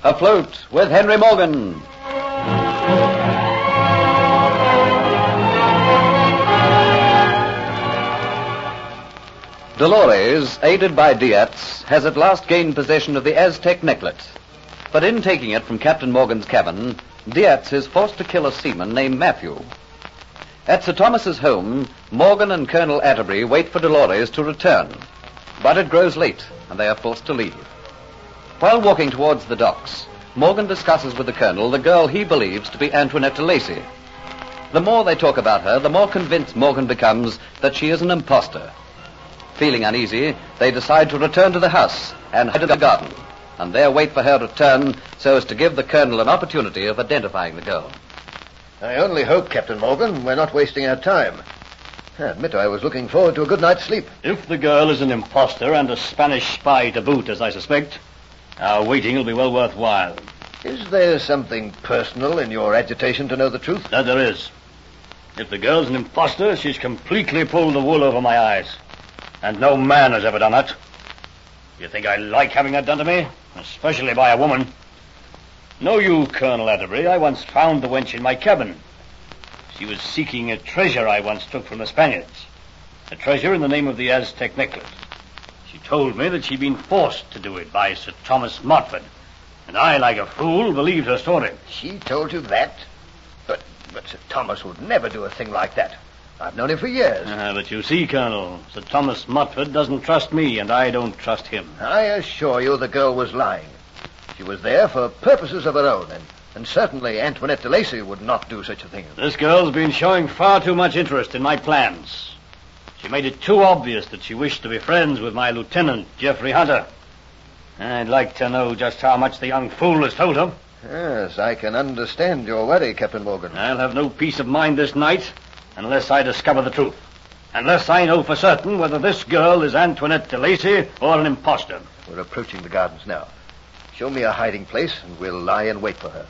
Afloat with Henry Morgan. Dolores, aided by Dietz, has at last gained possession of the Aztec necklet. But in taking it from Captain Morgan's cabin, Dietz is forced to kill a seaman named Matthew. At Sir Thomas's home, Morgan and Colonel Atterbury wait for Dolores to return. But it grows late, and they are forced to leave. While walking towards the docks, Morgan discusses with the Colonel the girl he believes to be Antoinette de Lacy. The more they talk about her, the more convinced Morgan becomes that she is an impostor. Feeling uneasy, they decide to return to the house and hide in the garden, and there wait for her return so as to give the Colonel an opportunity of identifying the girl. I only hope, Captain Morgan, we're not wasting our time. I admit I was looking forward to a good night's sleep. If the girl is an impostor and a Spanish spy to boot, as I suspect, our waiting will be well worthwhile. Is there something personal in your agitation to know the truth? That there is. If the girl's an impostor, she's completely pulled the wool over my eyes. And no man has ever done that. You think I like having that done to me? Especially by a woman. Know you, Colonel Atterbury, I once found the wench in my cabin. She was seeking a treasure I once took from the Spaniards. A treasure in the name of the Aztec necklet. She told me that she'd been forced to do it by Sir Thomas Montford. And I, like a fool, believed her story. She told you that? But Sir Thomas would never do a thing like that. I've known him for years. But you see, Colonel, Sir Thomas Montford doesn't trust me, and I don't trust him. I assure you the girl was lying. She was there for purposes of her own, and certainly Antoinette de Lacy would not do such a thing. This girl's been showing far too much interest in my plans. She made it too obvious that she wished to be friends with my lieutenant, Geoffrey Hunter. I'd like to know just how much the young fool has told her. Yes, I can understand your worry, Captain Morgan. I'll have no peace of mind this night unless I discover the truth. Unless I know for certain whether this girl is Antoinette de Lacy or an impostor. We're approaching the gardens now. Show me a hiding place, and we'll lie in wait for her.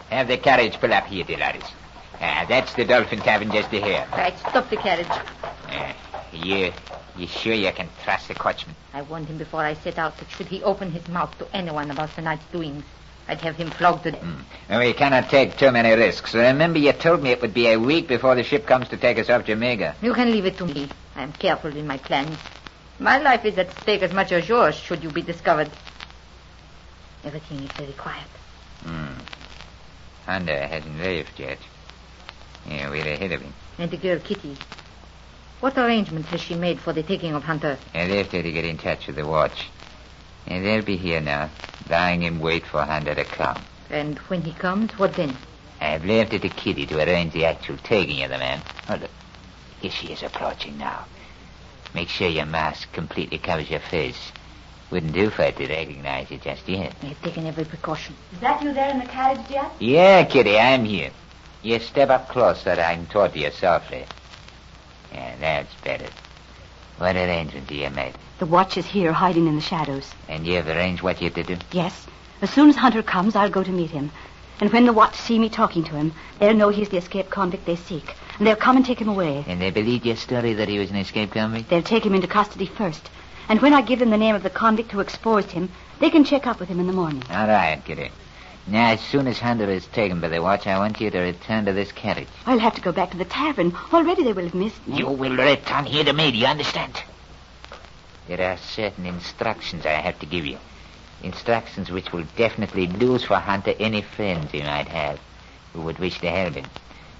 Have the carriage pull up here, Dolores. That's the Dolphin Tavern just here. Right, stop the carriage. You sure you can trust the coachman? I warned him before I set out that should he open his mouth to anyone about tonight's doings, I'd have him flogged to death. We cannot take too many risks. Remember, you told me it would be a week before the ship comes to take us off Jamaica. You can leave it to me. I am careful in my plans. My life is at stake as much as yours, should you be discovered. Everything is very quiet. Hunter hasn't left yet. Yeah, we're ahead of him. And the girl, Kitty. What arrangements has she made for the taking of Hunter? I left her to get in touch with the watch. And they'll be here now, lying in wait for Hunter to come. And when he comes, what then? I've left it to Kitty to arrange the actual taking of the man. Oh, look. Here she is approaching now. Make sure your mask completely covers your face. Wouldn't do for her to recognize you just yet. I've taken every precaution. Is that you there in the carriage, Jack? Yeah, Kitty, I'm here. You step up close so that I can talk to you softly. Yeah, that's better. What arrangements have you made? The watch is here, hiding in the shadows. And you've arranged what you're to do? Yes. As soon as Hunter comes, I'll go to meet him. And when the watch see me talking to him, they'll know he's the escaped convict they seek. And they'll come and take him away. And they believe your story that he was an escaped convict? They'll take him into custody first. And when I give them the name of the convict who exposed him, they can check up with him in the morning. All right, Kitty. Now, as soon as Hunter is taken by the watch, I want you to return to this carriage. I'll have to go back to the tavern. Already they will have missed me. You will return here to me, do you understand? There are certain instructions I have to give you. Instructions which will definitely lose for Hunter any friends he might have who would wish to help him.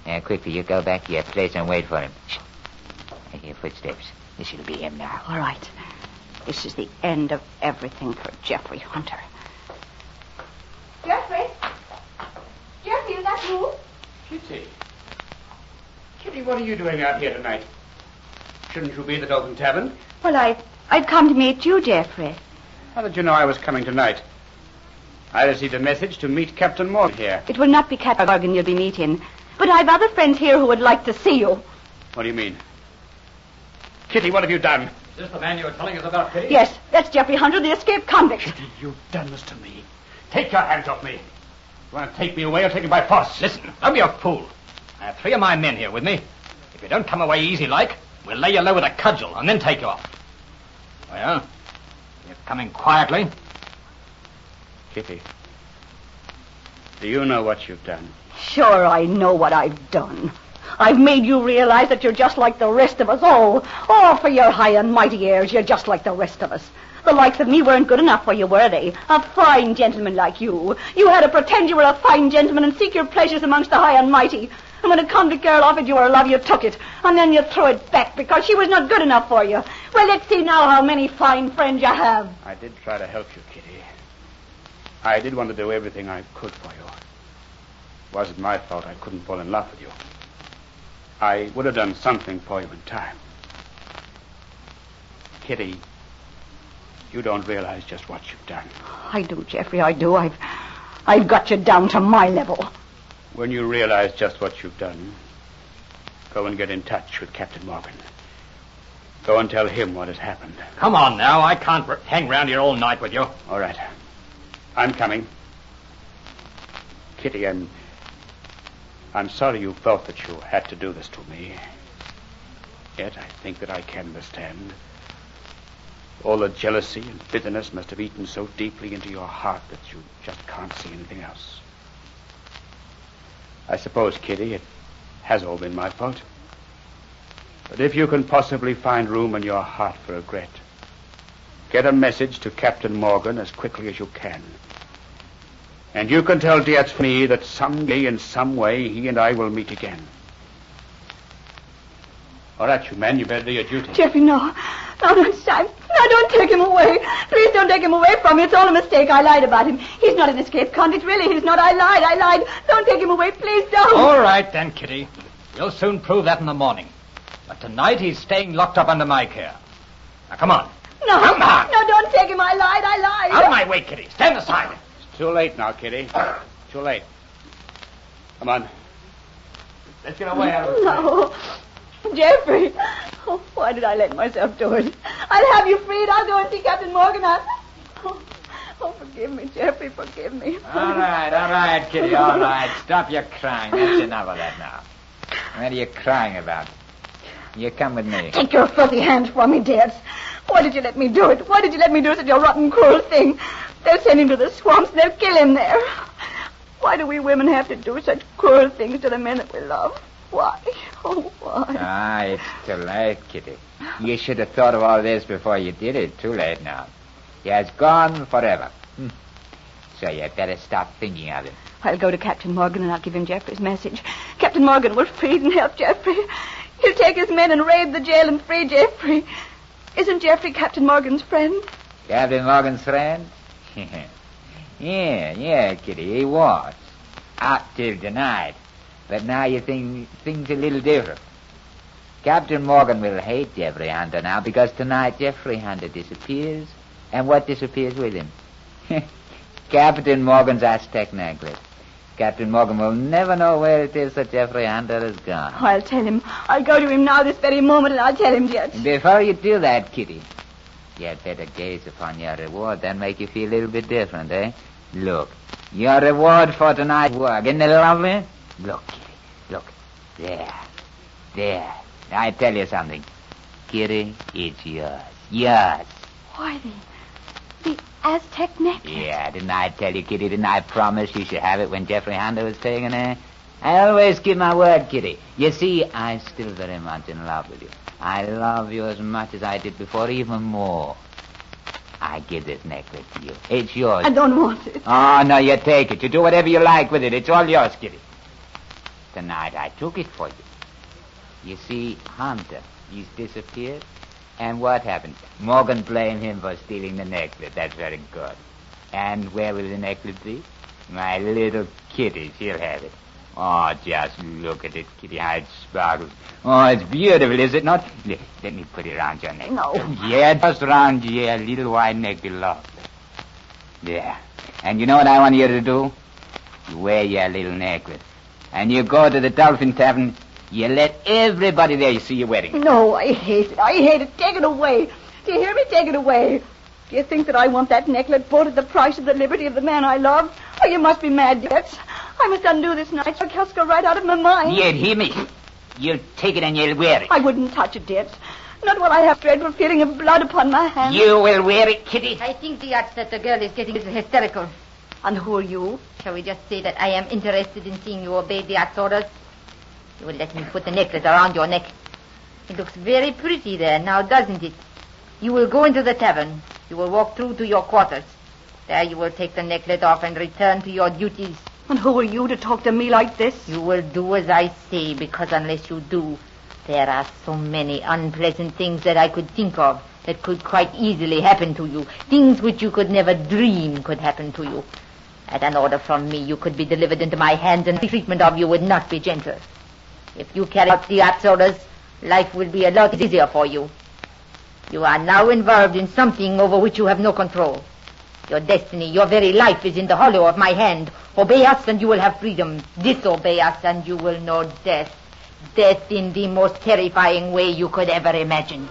Now, quickly, you go back to your place and wait for him. Shh. I hear footsteps. This will be him now. All right. This is the end of everything for Geoffrey Hunter. Geoffrey? Geoffrey, is that you? Kitty? Kitty, what are you doing out here tonight? Shouldn't you be at the Dolphin Tavern? Well, I've come to meet you, Geoffrey. How did you know I was coming tonight? I received a message to meet Captain Morgan here. It will not be Captain Morgan you'll be meeting. But I've other friends here who would like to see you. What do you mean? Kitty, what have you done? this the man you were telling us about, Kitty? Yes, that's Jeffrey Hunter, the escaped convict. Kitty, you've done this to me. Take your hands off me. You want to take me away or take me by force? Listen, don't be a fool. I have 3 of my men here with me. If you don't come away easy like, we'll lay you low with a cudgel and then take you off. Well, you're coming quietly. Kitty, do you know what you've done? Sure, I know what I've done. I've made you realize that you're just like the rest of us all. Oh, for your high and mighty airs, you're just like the rest of us. The likes of me weren't good enough for you, were they? A fine gentleman like you. You had to pretend you were a fine gentleman and seek your pleasures amongst the high and mighty. And when a convict girl offered you her love, you took it. And then you threw it back because she was not good enough for you. Well, let's see now how many fine friends you have. I did try to help you, Kitty. I did want to do everything I could for you. It wasn't my fault I couldn't fall in love with you. I would have done something for you in time. Kitty, you don't realize just what you've done. I do, Jeffrey, I do. I've got you down to my level. When you realize just what you've done, go and get in touch with Captain Morgan. Go and tell him what has happened. Come on now, I can't hang around here all night with you. All right. I'm coming. Kitty, I'm sorry you felt that you had to do this to me. Yet I think that I can understand. All the jealousy and bitterness must have eaten so deeply into your heart that you just can't see anything else. I suppose, Kitty, it has all been my fault. But if you can possibly find room in your heart for regret, get a message to Captain Morgan as quickly as you can. And you can tell Dietz for me that someday, in some way, he and I will meet again. All right, you men, you better do your duty. Jeffrey, no. No, don't stop. No, don't take him away. Please don't take him away from me. It's all a mistake. I lied about him. He's not an escaped convict. Really, he's not. I lied. Don't take him away. Please don't. All right, then, Kitty. We'll soon prove that in the morning. But tonight he's staying locked up under my care. Now, come on. No. Come on. No, don't take him. I lied. Out of my way, Kitty. Stand aside. It's too late now, Kitty. Too late. Come on. Let's get away out of this place. No. Jeffrey. Oh, why did I let myself do it? I'll have you freed. I'll go and see Captain Morgan. Oh, forgive me, Jeffrey. Forgive me. All right, Kitty. All right. Stop your crying. That's enough of that now. What are you crying about? You come with me. Take your filthy hands from me, Dietz. Why did you let me do it? Why did you let me do such a rotten, cruel thing? They'll send him to the swamps and they'll kill him there. Why do we women have to do such cruel things to the men that we love? Why? Oh, why? It's too late, Kitty. You should have thought of all this before you did it. Too late now. He has gone forever. So you better stop thinking of it. I'll go to Captain Morgan and I'll give him Jeffrey's message. Captain Morgan will free and help Jeffrey. He'll take his men and raid the jail and free Jeffrey. Isn't Jeffrey Captain Morgan's friend? Captain Morgan's friend? Yeah, Kitty, he was. Up till tonight. But now you think things a little different. Captain Morgan will hate Jeffrey Hunter now because tonight Jeffrey Hunter disappears. And what disappears with him? Captain Morgan's Aztec necklace. Captain Morgan will never know where it is that Jeffrey Hunter has gone. Oh, I'll tell him. I'll go to him now this very moment and I'll tell him, Dietz. Before you do that, Kitty, you'd better gaze upon your reward. That'll make you feel a little bit different, eh? Look, your reward for tonight's work. Isn't it lovely? Look, Kitty, look. There. I tell you something. Kitty, it's yours. Yours. Why, the Aztec necklace? Yeah, didn't I tell you, Kitty? Didn't I promise you should have it when Jeffrey Hunter was taken there? I always give my word, Kitty. You see, I'm still very much in love with you. I love you as much as I did before, even more. I give this necklace to you. It's yours. I don't want it. Oh, no, you take it. You do whatever you like with it. It's all yours, Kitty. Tonight I took it for you. You see, Hunter, he's disappeared. And what happened? Morgan blamed him for stealing the necklace. That's very good. And where will the necklace be? My little Kitty, she'll have it. Oh, just look at it, Kitty, how it sparkles. Oh, it's beautiful, is it not? Let me put it around your neck. No. Yeah, just around your little white neck below. Yeah. And you know what I want you to do? You wear your little necklace. And you go to the Dolphin Tavern. You let everybody there see you wearing it. No, I hate it. Take it away. Do you hear me? Take it away. Do you think that I want that necklet bought at the price of the liberty of the man I love? Oh, you must be mad, Dietz. I must undo this night so I'll go right out of my mind. You'll hear me. You'll take it and you'll wear it. I wouldn't touch it, Dietz. Not while I have dreadful feeling of blood upon my hands. You will wear it, Kitty. I think, Dietz, that the girl is getting hysterical. And who are you? Shall we just say that I am interested in seeing you obey Dietz's orders? You will let me put the necklace around your neck. It looks very pretty there now, doesn't it? You will go into the tavern. You will walk through to your quarters. There you will take the necklet off and return to your duties. And who are you to talk to me like this? You will do as I say, because unless you do, there are so many unpleasant things that I could think of that could quite easily happen to you. Things which you could never dream could happen to you. At an order from me, you could be delivered into my hands, and the treatment of you would not be gentle. If you carry out the orders, life will be a lot easier for you. You are now involved in something over which you have no control. Your destiny, your very life is in the hollow of my hand. Obey us and you will have freedom. Disobey us and you will know death. Death in the most terrifying way you could ever imagine.